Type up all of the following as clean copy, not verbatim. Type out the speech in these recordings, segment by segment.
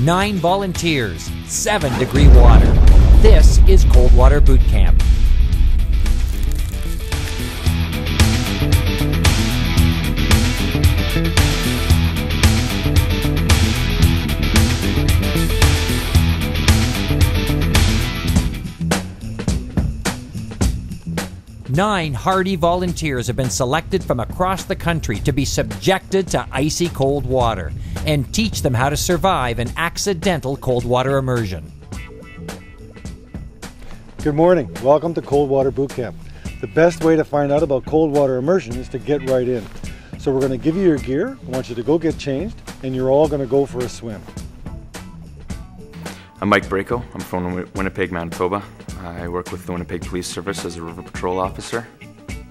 9 volunteers, 7-degree water. This is Cold Water Boot Camp. Nine hardy volunteers have been selected from across the country to be subjected to icy cold water and teach them how to survive an accidental cold water immersion. Good morning. Welcome to Cold Water Boot Camp. The best way to find out about cold water immersion is to get right in. So we're going to give you your gear. I want you to go get changed, and you're all going to go for a swim. I'm Mike Braco. I'm from Winnipeg, Manitoba. I work with the Winnipeg Police Service as a river patrol officer.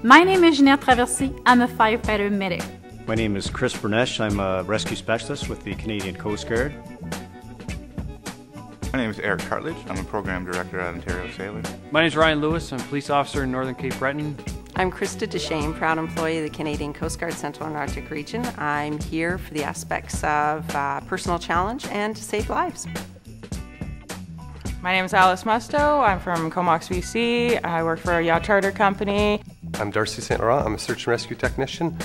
My name is Jeanette Traversy. I'm a firefighter medic. My name is Chris Bernesh. I'm a rescue specialist with the Canadian Coast Guard. My name is Eric Cartledge. I'm a program director at Ontario Sailors. My name is Ryan Lewis. I'm a police officer in Northern Cape Breton. I'm Krista Deshane, proud employee of the Canadian Coast Guard Central and Arctic Region. I'm here for the aspects of personal challenge and to save lives. My name is Alice Musto. I'm from Comox, BC. I work for a yacht charter company. I'm Darcy St. Laurent. I'm a search and rescue technician.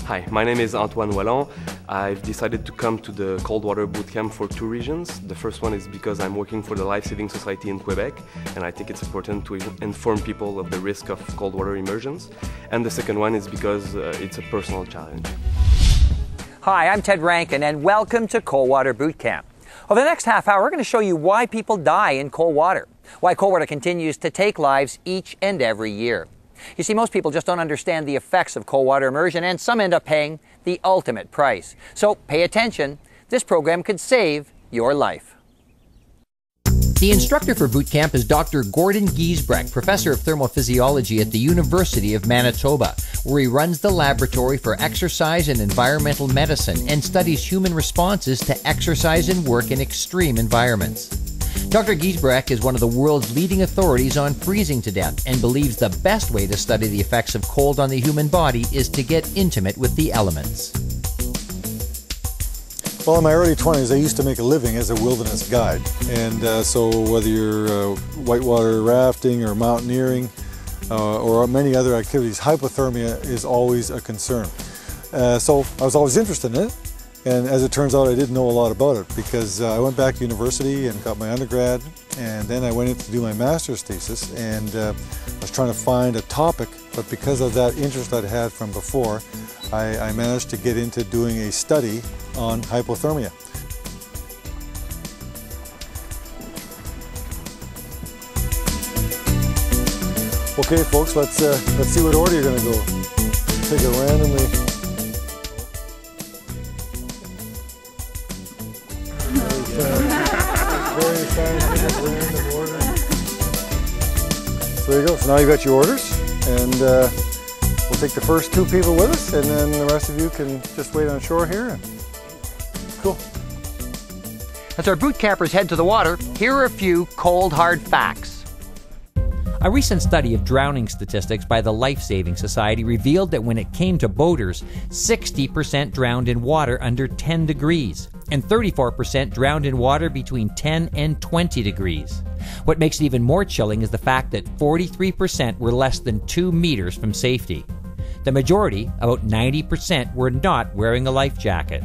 Hi, my name is Antoine Wallon. I've decided to come to the Cold Water Boot Camp for two reasons. The first one is because I'm working for the Life Saving Society in Quebec, and I think it's important to inform people of the risk of cold water immersions. And the second one is because it's a personal challenge. Hi, I'm Ted Rankin, and welcome to Cold Water Boot Camp. Over the next half hour, we're going to show you why people die in cold water, why cold water continues to take lives each and every year. You see, most people just don't understand the effects of cold water immersion, and some end up paying the ultimate price. So pay attention. This program could save your life. The instructor for boot camp is Dr. Gordon Giesbrecht, professor of thermophysiology at the University of Manitoba, where he runs the laboratory for exercise and environmental medicine and studies human responses to exercise and work in extreme environments. Dr. Giesbrecht is one of the world's leading authorities on freezing to death and believes the best way to study the effects of cold on the human body is to get intimate with the elements. Well, in my early 20s, I used to make a living as a wilderness guide. And so whether you're whitewater rafting or mountaineering or many other activities, hypothermia is always a concern. So I was always interested in it. And as it turns out, I didn't know a lot about it because I went back to university and got my undergrad, and then I went in to do my master's thesis, and I was trying to find a topic, but because of that interest I'd had from before, I managed to get into doing a study on hypothermia. Okay, folks, let's see what order you're going to go. Take it randomly. Very scientific, random order. So there you go. So now you've got your orders, and we'll take the first two people with us, and then the rest of you can just wait on shore here. Cool. As our boot campers head to the water, here are a few cold, hard facts. A recent study of drowning statistics by the Life Saving Society revealed that when it came to boaters, 60% drowned in water under 10 degrees, and 34% drowned in water between 10 and 20 degrees. What makes it even more chilling is the fact that 43% were less than 2 meters from safety. The majority, about 90%, were not wearing a life jacket.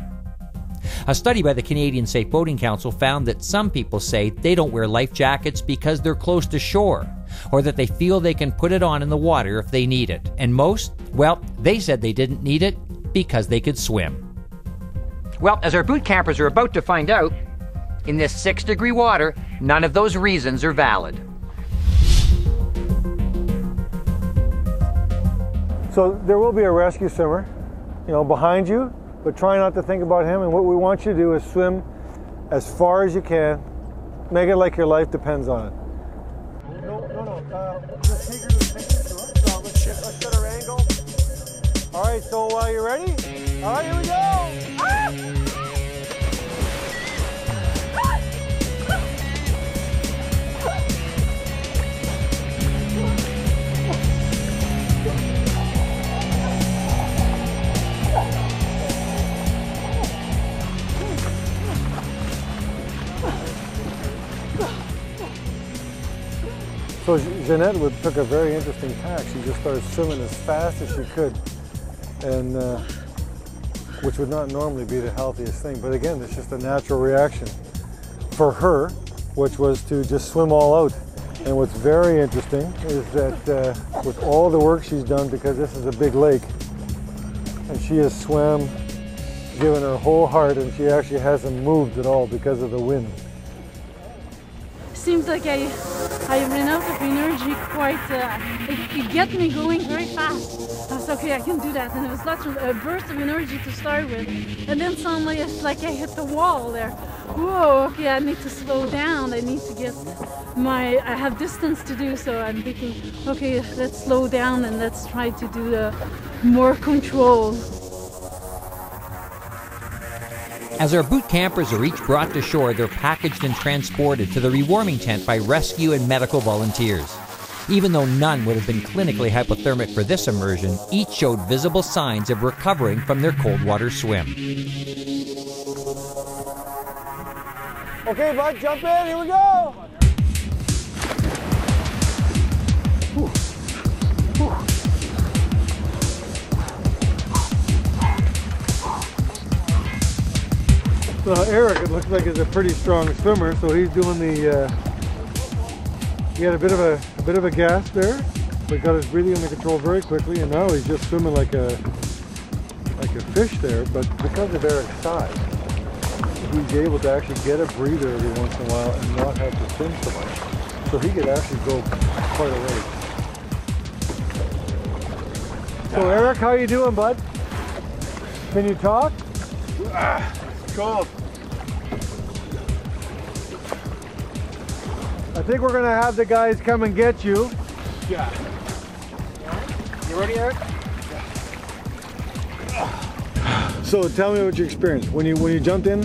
A study by the Canadian Safe Boating Council found that some people say they don't wear life jackets because they're close to shore, or that they feel they can put it on in the water if they need it. And most, well, they said they didn't need it because they could swim. Well, as our boot campers are about to find out, in this 6-degree water, none of those reasons are valid. So there will be a rescue swimmer, behind you, but try not to think about him. And what we want you to do is swim as far as you can. Make it like your life depends on it. Just take her to the let's set our angle. All right, so you ready? All right, here we go. Ah! So Jeanette took a very interesting tack. She just started swimming as fast as she could, and which would not normally be the healthiest thing. But again, it's just a natural reaction for her, which was to just swim all out. And what's very interesting is that with all the work she's done, because this is a big lake, and she has swam, given her whole heart, and she actually hasn't moved at all because of the wind. Seems like I ran out of energy quite, it get me going very fast. I was okay, I can do that, and it was lots of a burst of energy to start with, and then suddenly it's like I hit the wall there. Whoa, okay, I need to slow down, I need to get I have distance to do, so I'm thinking, okay, let's slow down and let's try to do the more control. As our boot campers are each brought to shore, they're packaged and transported to the rewarming tent by rescue and medical volunteers. Even though none would have been clinically hypothermic for this immersion, each showed visible signs of recovering from their cold water swim. Okay, bud, jump in, here we go! So Eric, it looks like, is a pretty strong swimmer, so he's doing the, he had a bit of a gasp there, but got his breathing under control very quickly, and now he's just swimming like a fish there, but because of Eric's size, he's able to actually get a breather every once in a while and not have to swim so much. So he could actually go quite a ways. So Eric, how you doing, bud? Can you talk? Cold. I think we're gonna have the guys come and get you. Yeah. You ready, Eric? So tell me what your experience. When you jumped in,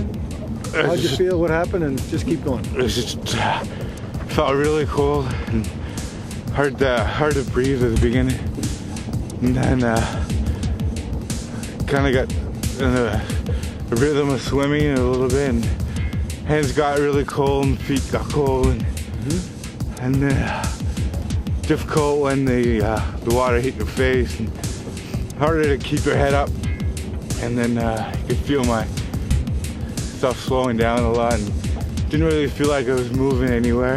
how'd you feel? What happened? And just keep going. It was just felt really cold and hard to breathe at the beginning, and then kind of got in the rhythm of swimming a little bit, and hands got really cold and feet got cold, and difficult when the water hit your face, and harder to keep your head up, and then you could feel my stuff slowing down a lot, and didn't really feel like I was moving anywhere.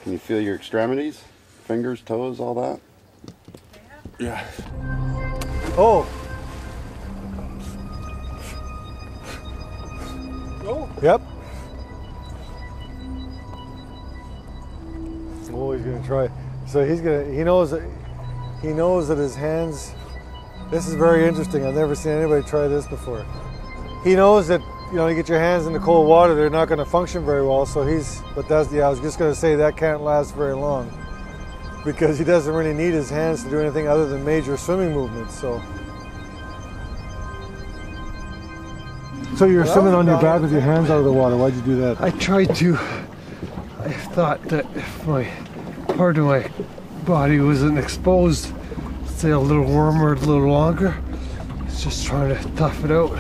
Can you feel your extremities? Fingers, toes, all that? Yeah. Oh. Oh. Yep. Oh, he's gonna try. So he knows that his hands, this is very interesting. I've never seen anybody try this before. He knows that, you know, you get your hands in the cold water, they're not gonna function very well. So I was just gonna say that can't last very long, because he doesn't really need his hands to do anything other than major swimming movements. So you're swimming on your back with your hands out of the water. Why'd you do that? I tried to. I thought that if my part of my body wasn't exposed, stay a little warmer, a little longer. I was just trying to tough it out.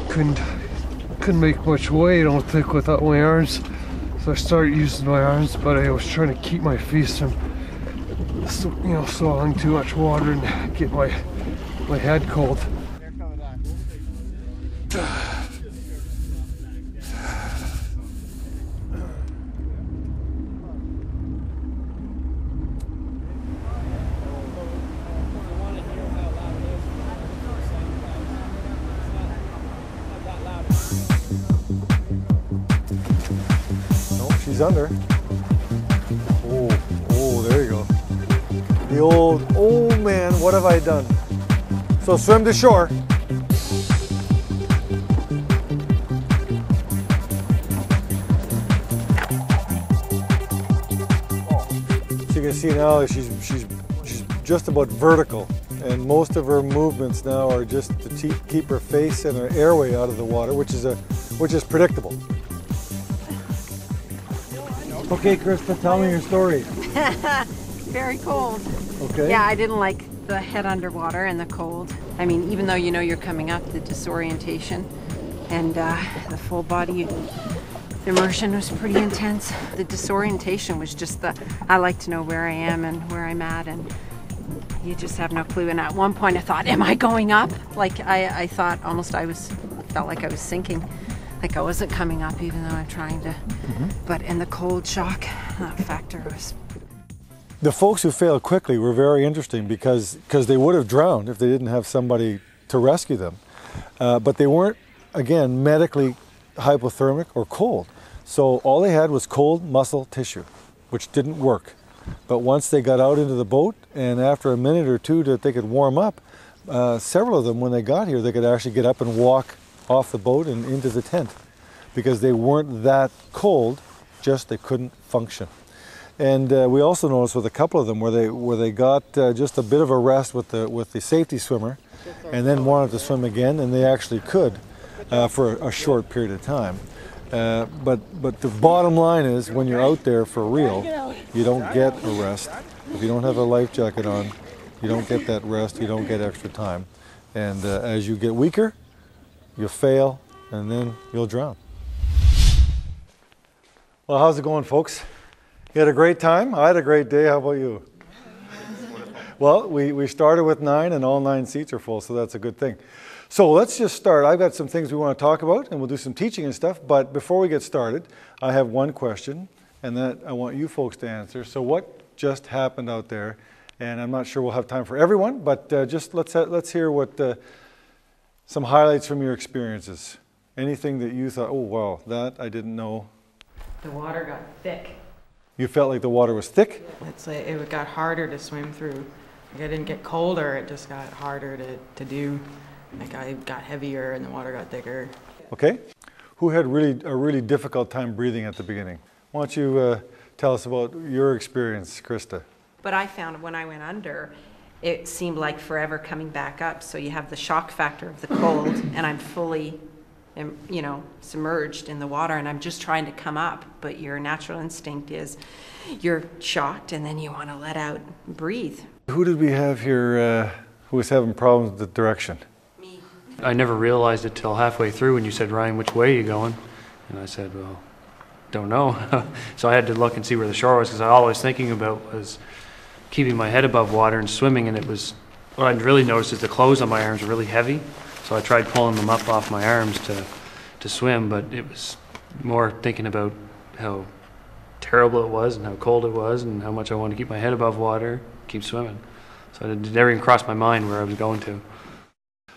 Couldn't make much weight, I don't think, without my arms. So I started using my arms, but I was trying to keep my face from, swallowing too much water and get my head cold. She's under. Oh, there you go. The old, oh man, what have I done? So swim to shore. So you can see now she's just about vertical, and most of her movements now are just to keep her face and her airway out of the water, which is predictable. Okay, Krista, tell me your story. Very cold. Okay. Yeah, I didn't like the head underwater and the cold. I mean, even though you know you're coming up, the disorientation and the full body The immersion was pretty intense. The disorientation was just I like to know where I am and where I'm at, and you just have no clue. And at one point I thought, am I going up? Like I thought almost felt like I was sinking. Like I wasn't coming up even though I'm trying to. But in the cold shock, that factor was... The folks who failed quickly were very interesting because they would have drowned if they didn't have somebody to rescue them. But they weren't, again, medically hypothermic or cold. So all they had was cold muscle tissue, which didn't work. But once they got out into the boat, and after a minute or two that they could warm up, several of them, when they got here, they could actually get up and walk off the boat and into the tent because they weren't that cold, just they couldn't function. And we also noticed with a couple of them where they got just a bit of a rest with the safety swimmer, and then wanted to swim again, and they actually could for a short period of time. But the bottom line is, when you're out there for real, you don't get a rest. If you don't have a life jacket on, you don't get that rest, you don't get extra time. And as you get weaker, you'll fail, and then you'll drown. Well, how's it going, folks? You had a great time? I had a great day. How about you? Well, we started with 9, and all 9 seats are full, so that's a good thing. So let's just start. I've got some things we want to talk about, and we'll do some teaching and stuff. But before we get started, I have one question, and that I want you folks to answer. So what just happened out there? And I'm not sure we'll have time for everyone, but just let's hear what some highlights from your experiences. Anything that you thought, oh wow, that I didn't know. The water got thick. You felt like the water was thick? It's like it got harder to swim through. Like I didn't get colder, it just got harder to do. Like I got heavier and the water got thicker. Okay. Who had a really difficult time breathing at the beginning? Why don't you tell us about your experience, Krista? But I found when I went under, it seemed like forever coming back up. So you have the shock factor of the cold, and I'm fully, submerged in the water, and I'm just trying to come up. But your natural instinct is you're shocked, and then you want to let out, breathe. Who did we have here who was having problems with the direction? Me. I never realized it till halfway through when you said, Ryan, which way are you going? And I said, well, don't know. So I had to look and see where the shore was, because all I was thinking about was keeping my head above water and swimming, and it was, what I really noticed is the clothes on my arms are really heavy, so I tried pulling them up off my arms to swim, but it was more thinking about how terrible it was and how cold it was and how much I wanted to keep my head above water, keep swimming. So it never even crossed my mind where I was going to.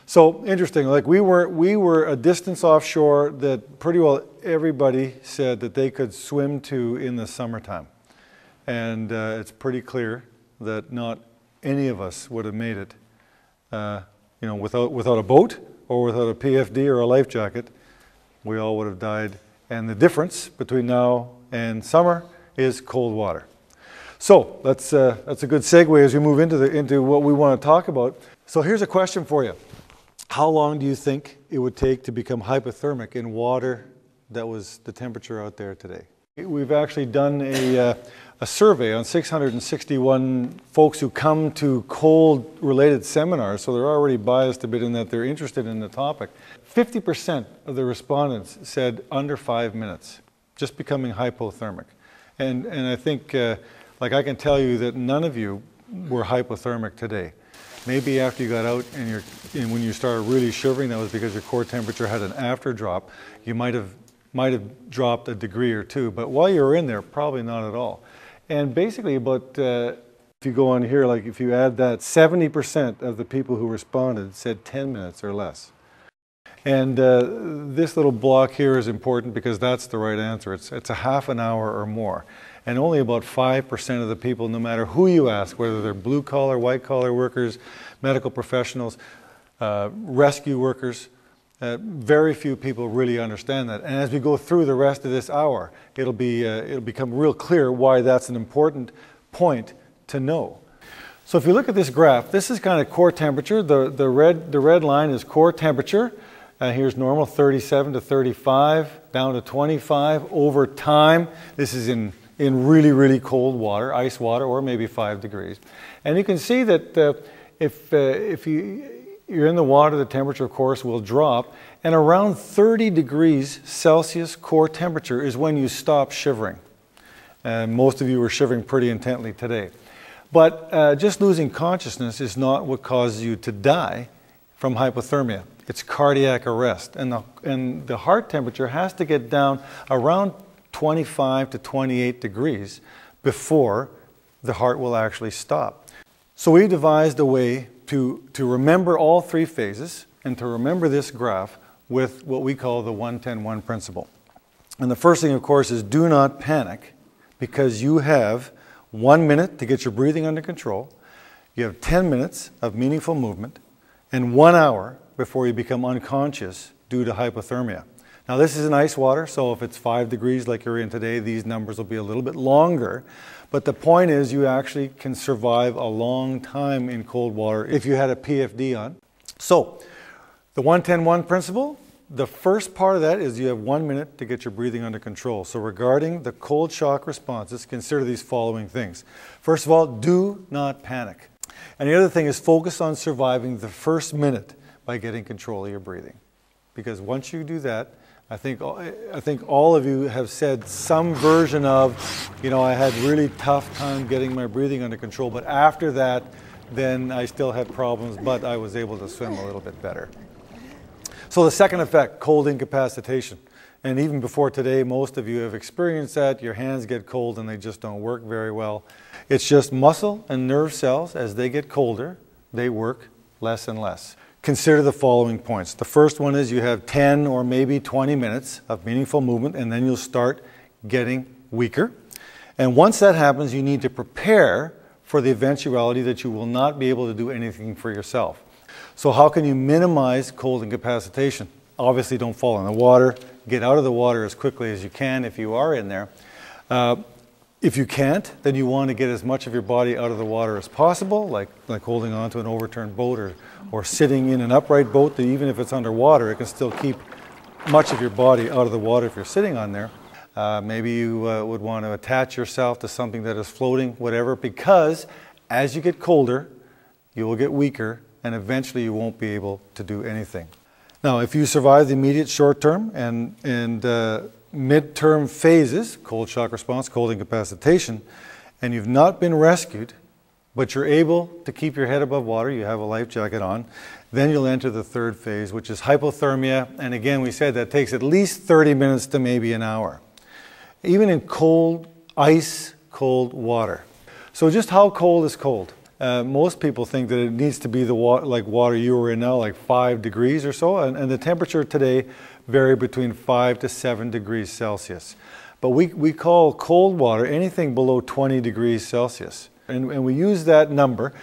So interesting, like we were a distance offshore that pretty well everybody said that they could swim to in the summertime. And it's pretty clear that not any of us would have made it, without a boat or without a PFD or a life jacket. We all would have died. And the difference between now and summer is cold water. So that's a good segue as we move into what we want to talk about. So here's a question for you. How long do you think it would take to become hypothermic in water that was the temperature out there today? We've actually done a survey on 661 folks who come to cold-related seminars, so they're already biased a bit in that they're interested in the topic. 50% of the respondents said under 5 minutes, just becoming hypothermic. And I think, like I can tell you that none of you were hypothermic today. Maybe after you got out and when you started really shivering, that was because your core temperature had an after drop. You might have dropped a degree or two, but while you were in there, probably not at all. And basically about, if you go on here, like if you add that, 70% of the people who responded said 10 minutes or less. And this little block here is important because that's the right answer. It's a half an hour or more. And only about 5% of the people, no matter who you ask, whether they're blue-collar, white-collar workers, medical professionals, rescue workers, very few people really understand that. And as we go through the rest of this hour, it'll become real clear why that's an important point to know. So if you look at this graph, this is kind of core temperature. The red line is core temperature. Here's normal, 37 to 35, down to 25 over time. This is in really, really cold water, ice water, or maybe 5 degrees. And you can see that if you're in the water, the temperature, of course, will drop, and around 30 degrees Celsius core temperature is when you stop shivering. And most of you were shivering pretty intently today. But just losing consciousness is not what causes you to die from hypothermia. It's cardiac arrest. And the heart temperature has to get down around 25 to 28 degrees before the heart will actually stop. So we devised a way to remember all three phases and to remember this graph with what we call the 1-10-1 principle. And the first thing, of course, is do not panic, because you have 1 minute to get your breathing under control, you have 10 minutes of meaningful movement, and 1 hour before you become unconscious due to hypothermia. Now this is in ice water, so if it's 5 degrees like you're in today, these numbers will be a little bit longer. But the point is you actually can survive a long time in cold water if you had a PFD on. So the 1-10-1 principle, the first part of that is you have 1 minute to get your breathing under control. So regarding the cold shock responses, consider these following things. First of all, do not panic. And the other thing is focus on surviving the first minute by getting control of your breathing. Because once you do that, I think all of you have said some version of, you know, I had really tough time getting my breathing under control, but after that, then I still had problems, but I was able to swim a little bit better. So the second effect, cold incapacitation. And even before today, most of you have experienced that. Your hands get cold and they just don't work very well. It's just muscle and nerve cells, as they get colder, they work less and less. Consider the following points. The first one is you have 10 or maybe 20 minutes of meaningful movement, and then you'll start getting weaker. And once that happens, you need to prepare for the eventuality that you will not be able to do anything for yourself. So how can you minimize cold incapacitation? Obviously don't fall in the water. Get out of the water as quickly as you can if you are in there. If you can't, then you want to get as much of your body out of the water as possible, like holding on to an overturned boat or sitting in an upright boat that even if it's underwater, it can still keep much of your body out of the water if you're sitting on there. Maybe you would want to attach yourself to something that is floating, whatever, because as you get colder, you will get weaker and eventually you won't be able to do anything. Now, if you survive the immediate short-term and mid-term phases, cold shock response, cold incapacitation, and you've not been rescued, but you're able to keep your head above water, you have a life jacket on, then you'll enter the third phase, which is hypothermia. And again, we said that takes at least 30 minutes to maybe an hour. Even in cold, ice cold water. So just how cold is cold? Most people think that it needs to be the like water you were in now, like 5 degrees or so, and the temperature today vary between 5 to 7 degrees Celsius. But we call cold water anything below 20 degrees Celsius. And we use that number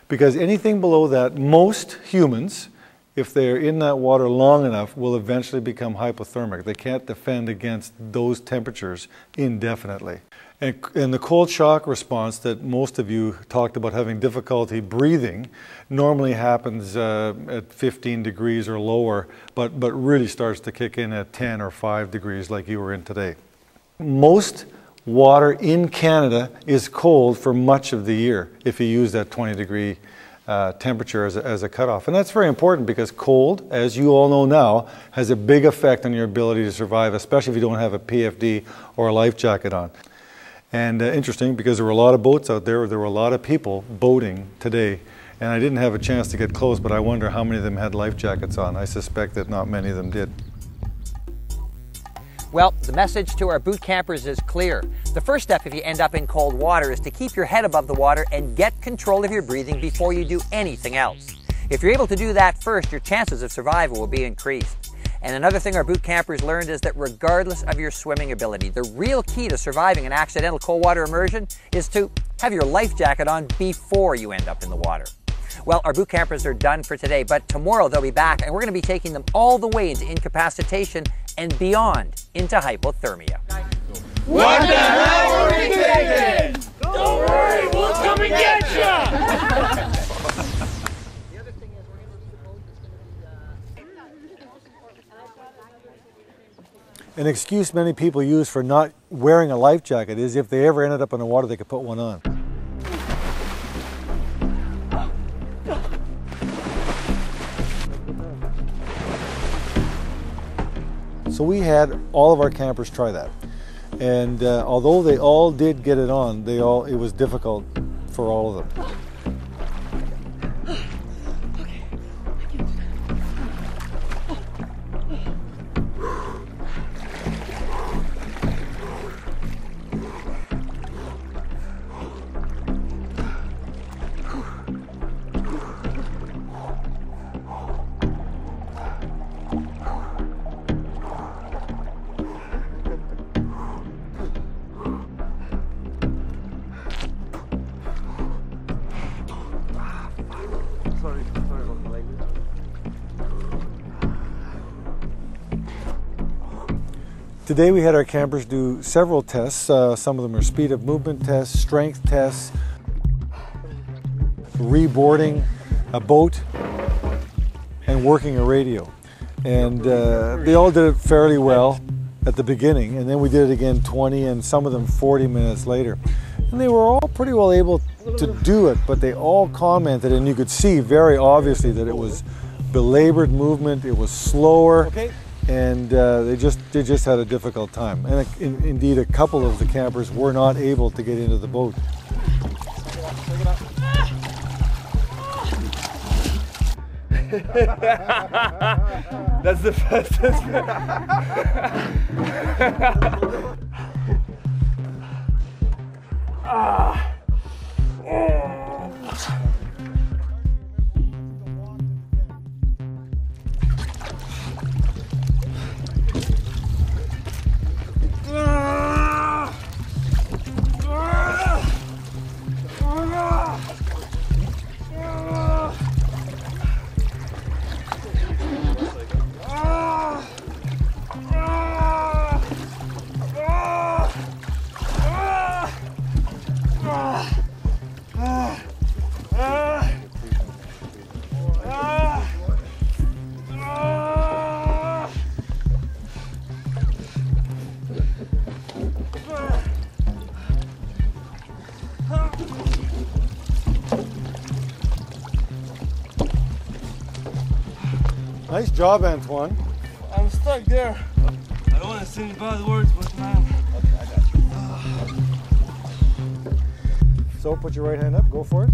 because anything below that, most humans, if they're in that water long enough, will eventually become hypothermic. They can't defend against those temperatures indefinitely. And the cold shock response that most of you talked about having difficulty breathing normally happens at 15 degrees or lower, but really starts to kick in at 10 or 5 degrees like you were in today. Most water in Canada is cold for much of the year if you use that 20-degree temperature as a cutoff. And that's very important because cold, as you all know now, has a big effect on your ability to survive, especially if you don't have a PFD or a life jacket on. And interesting, because there were a lot of boats out there, there were a lot of people boating today, and I didn't have a chance to get close, but I wonder how many of them had life jackets on. I suspect that not many of them did. Well, the message to our boot campers is clear. The first step if you end up in cold water is to keep your head above the water and get control of your breathing before you do anything else. If you're able to do that first, your chances of survival will be increased. And another thing our boot campers learned is that regardless of your swimming ability, the real key to surviving an accidental cold water immersion is to have your life jacket on before you end up in the water. Well, our boot campers are done for today, but tomorrow they'll be back and we're going to be taking them all the way into incapacitation and beyond into hypothermia. What the hell are we thinking? Don't worry, we'll come and get ya! An excuse many people use for not wearing a life jacket is if they ever ended up in the water, they could put one on. So we had all of our campers try that. And although they all did get it on, it was difficult for all of them. Today we had our campers do several tests. Some of them are speed of movement tests, strength tests, reboarding a boat, and working a radio. And they all did it fairly well at the beginning, and then we did it again 20 and some of them 40 minutes later. And they were all pretty well able to do it, but they all commented, and you could see very obviously that it was belabored movement, it was slower. And they just had a difficult time. And indeed, a couple of the campers were not able to get into the boat. That's the fastest. Nice job, Antoine. I'm stuck there. I don't want to say any bad words, but man. So put your right hand up, go for it.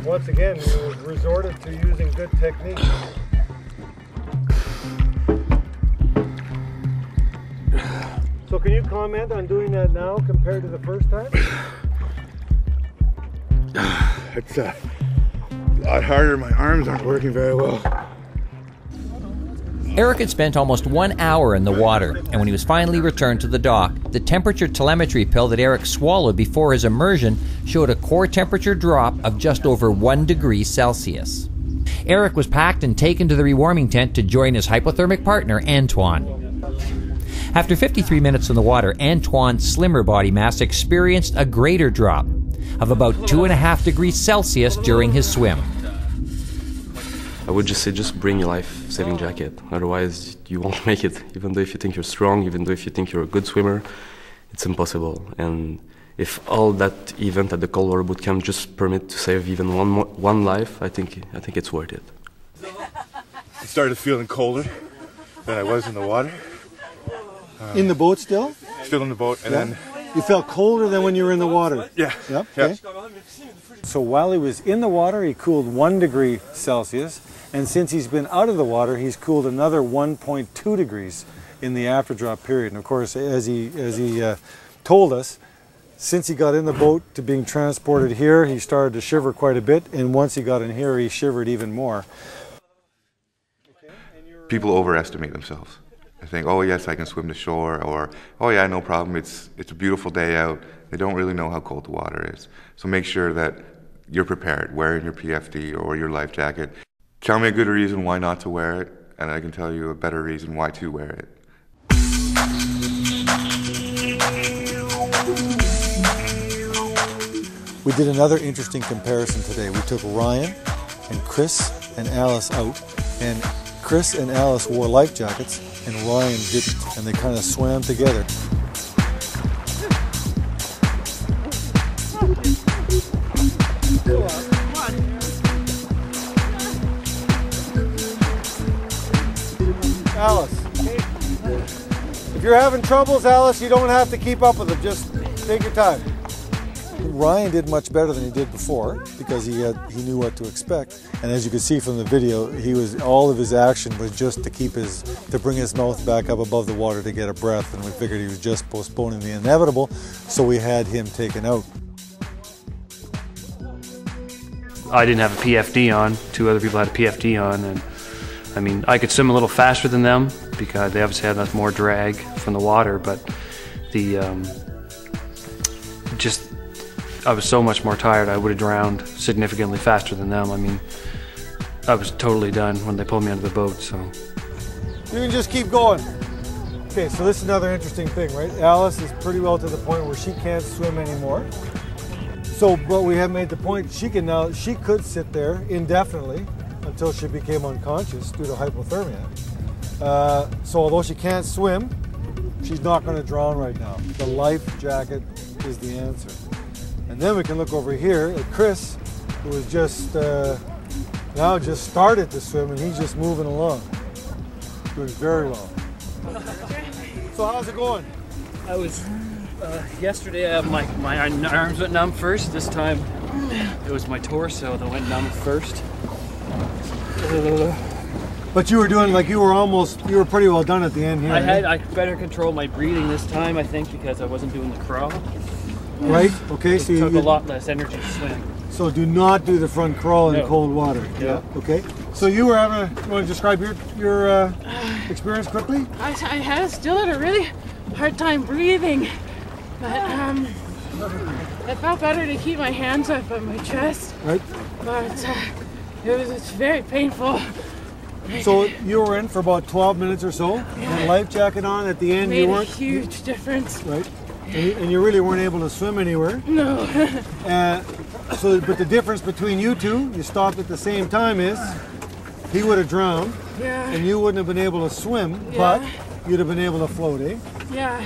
Once again, we resorted to using good technique. So can you comment on doing that now compared to the first time? It's a lot harder. My arms aren't working very well. Eric had spent almost 1 hour in the water, and when he was finally returned to the dock, the temperature telemetry pill that Eric swallowed before his immersion showed a core temperature drop of just over 1 degree Celsius. Eric was packed and taken to the rewarming tent to join his hypothermic partner, Antoine. After 53 minutes in the water, Antoine's slimmer body mass experienced a greater drop of about 2.5 degrees Celsius during his swim. I would just say just bring your life-saving jacket, otherwise you won't make it. Even though if you think you're strong, even though if you think you're a good swimmer, it's impossible. And if all that event at the cold water boot camp just permit to save even one life, I think it's worth it. I started feeling colder than I was in the water. In the boat still? Still in the boat, and then... You felt colder than when you were in the water? Yeah. Yep. Okay. So while he was in the water, he cooled 1 degree Celsius, and since he's been out of the water, he's cooled another 1.2 degrees in the after drop period. And of course, as he told us, since he got in the boat to being transported here, he started to shiver quite a bit, and once he got in here, he shivered even more. People overestimate themselves. They think, oh yes, I can swim to shore, or oh yeah, no problem, it's a beautiful day out. They don't really know how cold the water is. So make sure that you're prepared, wearing your PFD or your life jacket. Tell me a good reason why not to wear it. and I can tell you a better reason why to wear it. We did another interesting comparison today. We took Ryan and Chris and Alice out, and Chris and Alice wore life jackets and Ryan didn't, and they kind of swam together. Alice, if you're having troubles, Alice, you don't have to keep up with them. Just take your time. Ryan did much better than he did before because he knew what to expect. And as you can see from the video, all of his action was just to bring his mouth back up above the water to get a breath. And we figured he was just postponing the inevitable, so we had him taken out. I didn't have a PFD on. 2 other people had a PFD on, and I mean, I could swim a little faster than them because they obviously had much more drag from the water, but I was so much more tired. I would have drowned significantly faster than them. I mean, I was totally done when they pulled me out of the boat, so. You can just keep going. Okay, so this is another interesting thing, right? Alice is pretty well to the point where she can't swim anymore. So, but we have made the point she could sit there indefinitely until she became unconscious due to hypothermia. So although she can't swim, she's not going to drown right now. The life jacket is the answer. And then we can look over here at Chris, who is just now just started to swim, and he's just moving along, doing very well. So how's it going? I was yesterday. My arms went numb first. This time it was my torso that went numb first. But you were doing you were pretty well done at the end here. I better control my breathing this time, I think, because I wasn't doing the crawl. Right. Okay. It took a lot less energy to swim. So do not do the front crawl in cold water. Yeah. Okay. So you want to describe your experience quickly? I still had a really hard time breathing, but it felt better to keep my hands up on my chest. Right. But it's very painful. So you were in for about 12 minutes or so, and a life jacket on at the end. Made a huge difference. Right. And you really weren't able to swim anywhere. No. But the difference between you two, you stopped at the same time, is he would have drowned, and you wouldn't have been able to swim, but you'd have been able to float, eh? Yeah.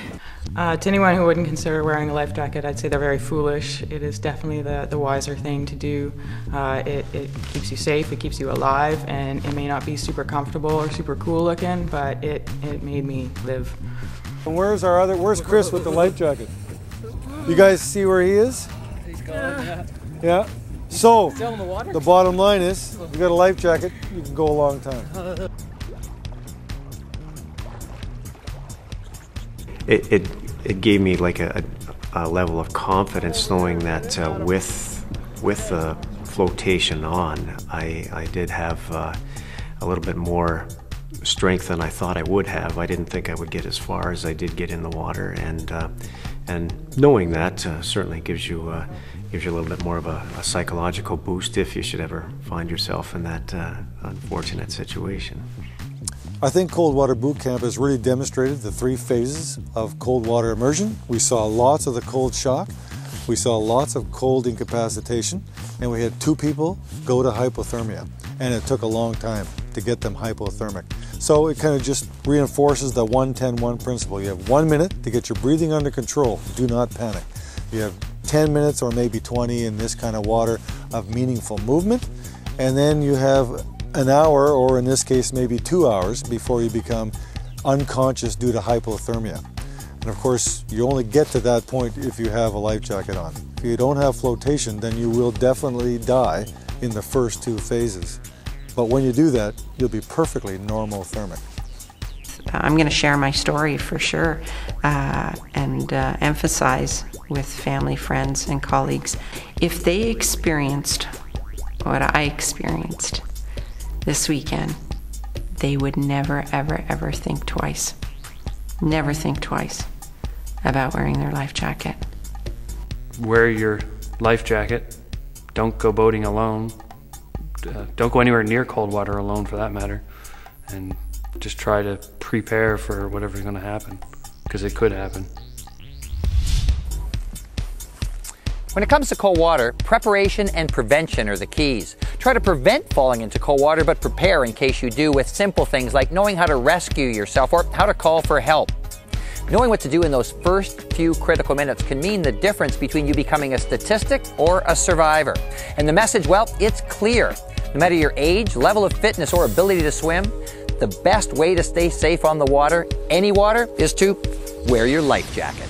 To anyone who wouldn't consider wearing a life jacket, I'd say they're very foolish. It is definitely the wiser thing to do. It keeps you safe, it keeps you alive, and it may not be super comfortable or super cool looking, but it made me live. And where's Chris with the life jacket? You guys see where he is? He's gone, Yeah. So, still in the water? The bottom line is, you got a life jacket, you can go a long time. It gave me like a level of confidence knowing that with the flotation on, I did have a little bit more strength than I thought I would have. I didn't think I would get as far as I did get in the water, and knowing that certainly gives you a little bit more of a psychological boost if you should ever find yourself in that unfortunate situation. I think Cold Water Boot Camp has really demonstrated the 3 phases of cold water immersion. We saw lots of the cold shock, we saw lots of cold incapacitation, and we had 2 people go to hypothermia. And it took a long time to get them hypothermic. So it kind of just reinforces the 1-10-1 principle. You have 1 minute to get your breathing under control. Do not panic. You have 10 minutes or maybe 20 in this kind of water of meaningful movement. And then you have an hour, or in this case maybe 2 hours, before you become unconscious due to hypothermia. And of course, you only get to that point if you have a life jacket on. If you don't have flotation, then you will definitely die in the first 2 phases. But when you do that, you'll be perfectly normothermic. I'm going to share my story for sure, and emphasize with family, friends, and colleagues, if they experienced what I experienced this weekend, they would never, ever, ever think twice. Never think twice about wearing their life jacket. Wear your life jacket. Don't go boating alone. Don't go anywhere near cold water alone, for that matter. and just try to prepare for whatever's going to happen, because it could happen. When it comes to cold water, preparation and prevention are the keys. Try to prevent falling into cold water, but prepare in case you do with simple things like knowing how to rescue yourself or how to call for help. Knowing what to do in those first few critical minutes can mean the difference between you becoming a statistic or a survivor. And the message, well, it's clear. No matter your age, level of fitness, or ability to swim, the best way to stay safe on the water, any water, is to wear your life jacket.